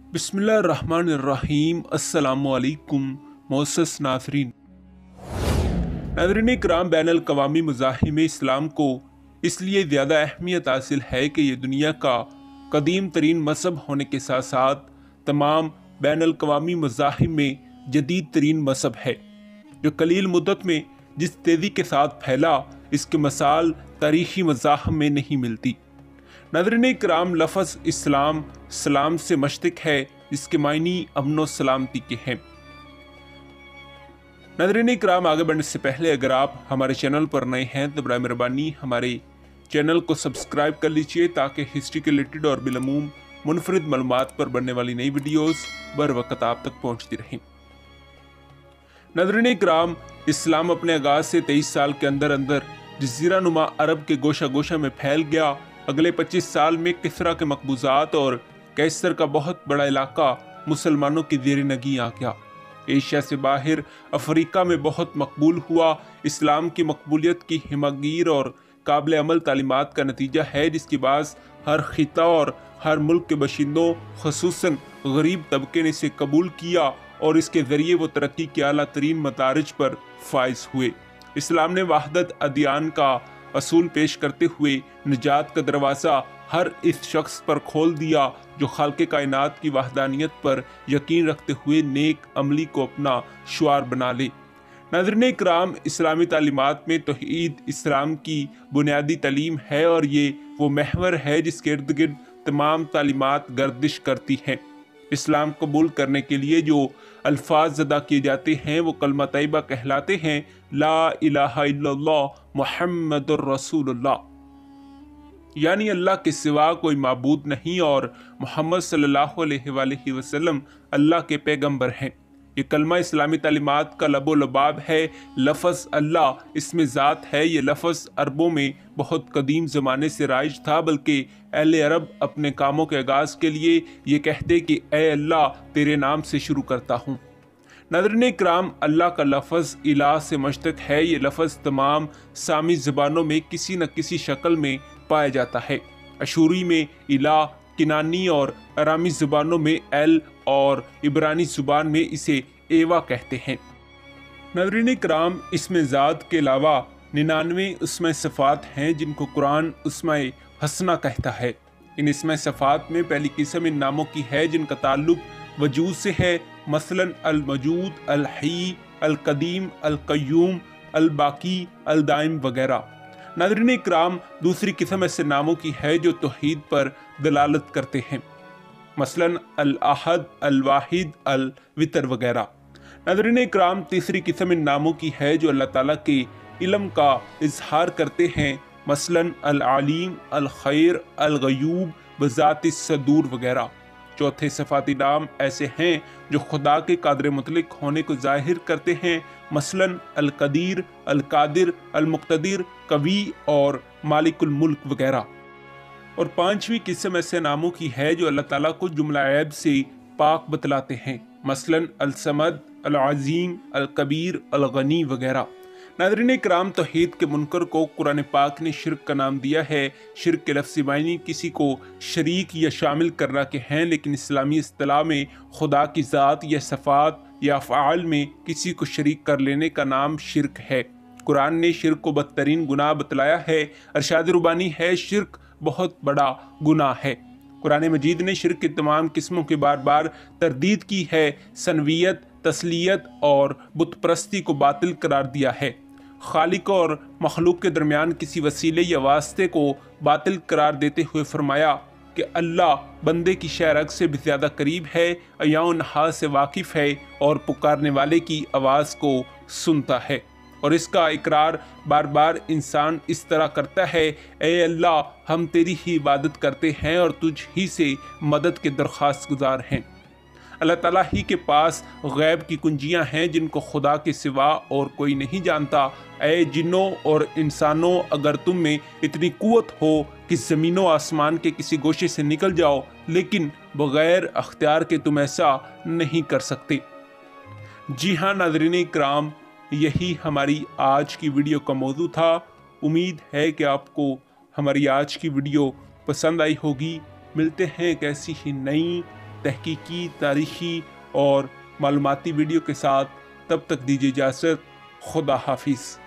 बिस्मिल्लाहिर्रहमानिर्रहीम। अस्सलामुअलैकुम मोअस्सस नाज़रीन। नाज़रीन इकराम, बैनुल अक़वामी मज़ाहिब इस्लाम को इसलिए ज़्यादा अहमियत हासिल है कि ये दुनिया का कदीम तरीन मज़हब होने के साथ साथ तमाम बैनुल अक़वामी मज़ाहिब में जदीद तरीन मज़हब है, जो कलील मुद्दत में जिस तेज़ी के साथ फैला, इसके मिसाल तारीख़ी मज़ाहिब में नहीं मिलती। नाज़रीन इकराम, लफ़्ज़ इस्लाम सलाम से मुश्तक़ है, जिसके मायनी अमन व सलामती के हैं। नाज़रीन इकराम, आगे बढ़ने से पहले अगर आप हमारे चैनल पर नए हैं तो बराए मेहरबानी हमारे चैनल को सब्सक्राइब कर लीजिए, ताकि हिस्ट्री के रिलेटेड और बिलमूम मुनफरिद मालूमात पर बनने वाली नई वीडियोस बर वक्त आप तक पहुँचती रहें। नाज़रीन इकराम, इस्लाम अपने आगाज़ से 23 साल के अंदर अंदर जज़ीरा नुमा अरब के गोशा गोशा में फैल गया। अगले 25 साल में किस्रा के मकबूजात और कैसर का बहुत बड़ा इलाका मुसलमानों की ज़ेर नगी आ गया। एशिया से बाहर अफ्रीका में बहुत मकबूल हुआ। इस्लाम की मकबूलियत की हिमगीर और काबिल अमल तालीमात का नतीजा है, जिसकी बाज़ हर खिता और हर मुल्क के बशिंदों ख़ुसूसन गरीब तबके ने इसे कबूल किया और इसके ज़रिए वो तरक्की के आला तरीन मदारिज पर फाइज हुए। इस्लाम ने वहदत अदियान का असूल पेश करते हुए निजात का दरवाज़ा हर इस शख्स पर खोल दिया जो खाल्के कायनात की वहदानियत पर यकीन रखते हुए नेक अमली को अपना शुआर बना ले। नाज़रीन इकराम, इस्लामी तालीमात में तौहीद इस्लाम की बुनियादी तालीम है और ये वो महवर है जिसके इर्द गिर्द तमाम तालीमात गर्दिश करती हैं। इस्लाम कबूल करने के लिए जो अल्फाज अदा किए जाते हैं वो कलमा तैयबा कहलाते हैं, ला इलाहा इल्लल्लाह मुहम्मदुर रसूलुल्लाह, यानी अल्लाह के सिवा कोई माबूद नहीं और मोहम्मद सल्लल्लाहु अलैहि वसल्लम अल्लाह के पैगंबर हैं। ये कलमा इस्लामी तालीमात का लबो लबाब है। लफ़्ज़ अल्लाह इसमें ज़ात है। ये लफ़्ज़ अरबों में बहुत कदीम ज़माने से राइज था, बल्कि अहले अरब अपने कामों के आगाज़ के लिए ये कहते कि ए अल्लाह, तेरे नाम से शुरू करता हूँ। नाज़रीन इकराम, अल्लाह का लफ़्ज़ इलाह से मुश्तक़ है। ये लफ़्ज़ तमाम सामी ज़बानों में किसी न किसी शक्ल में पाया जाता है। अशूरी में इलाह, किनानी और अरामी ज़ुबानों में एल और इब्रानी ज़ुबान में इसे एवा कहते हैं। नाज़रीन इकराम, इसमें ज़ात के अलावा 99 उसमें सफ़ात हैं जिनको कुरान उसमें हसना कहता है। इन इसमें सफ़ात में पहली किस्म इन नामों की है जिनका ताल्लुक़ वजूद से है, मसलन अल मौजूद, अल हई, अल कदीम, अल कय्यूम, अल बाकी, अल दाइम वगैरह। नाज़रीन इकराम, दूसरी किस्म ऐसे नामों की है जो तौहीद पर दलालत करते हैं, मसलन अल अहद, अल वाहिद, अल वितर वगैरह। नाज़रीन इकराम, तीसरी किस्म इन नामों की है जो अल्लाह ताला के इल्म का इजहार करते हैं, मसलन अल आलीम, अल खैर, अल गयूब, बज़ाति सदूर वगैरह। चौथे सफ़ाती नाम ऐसे हैं जो खुदा के कादिर मुतलक होने को ज़ाहिर करते हैं, मसलन अल कदीर, अल कादिर, अल मुक़्तदिर, कवी और मालिकुल मुल्क वगैरह। और पांचवी किस्म ऐसे नामों की है जो अल्लाह ताला को जुमला ऐब से पाक बतलाते हैं, मसलन अल समद, अल अज़ीम, अल कबीर, अल गनी वगैरह। नाज़रीन इकराम, तौहीद के मुनकर को कुरान पाक ने शिर्क का नाम दिया है। शिर्क के लफ्ज़ी मायने किसी को शरीक या शामिल करना के हैं, लेकिन इस्लामी इस्तिलाह में खुदा की ज़ात या सफ़ात या अफ़आल में किसी को शरीक कर लेने का नाम शिर्क है। कुरान ने शिर्क को बदतरीन गुनाह बतलाया है। अरशाद रुबानी है, शिर्क बहुत बड़ा गुनाह है। कुरान मजीद ने शिर्क की तमाम किस्मों की बार बार तरदीद की है। सनवियत, तस्लियत और बुत परस्ती को बातिल करार दिया है। खालिक और मखलूक के दरमियान किसी वसीले या वास्ते को बातिल करार देते हुए फरमाया कि अल्लाह बंदे की शहरग से भी ज़्यादा करीब है, अयाओ नहा से वाकिफ़ है और पुकारने वाले की आवाज़ को सुनता है। और इसका इकरार बार बार इंसान इस तरह करता है, ए अल्लाह, हम तेरी ही इबादत करते हैं और तुझ ही से मदद के दरख्वास्त गुजार हैं। अल्लाह ताला ही के पास गैब की कुंजियां हैं जिनको खुदा के सिवा और कोई नहीं जानता। ऐ जिन्नों और इंसानों, अगर तुम में इतनी कुव्वत हो कि ज़मीनों आसमान के किसी गोशे से निकल जाओ, लेकिन बग़ैर अख्तियार के तुम ऐसा नहीं कर सकते। जी हाँ नाज़रीन इकराम, यही हमारी आज की वीडियो का मौजू था। उम्मीद है कि आपको हमारी आज की वीडियो पसंद आई होगी। मिलते हैं एक ऐसी ही नई تحقیقی، تاریخی اور معلوماتی ویڈیو کے ساتھ۔ تب تک دیجیے اجازت، خدا حافظ۔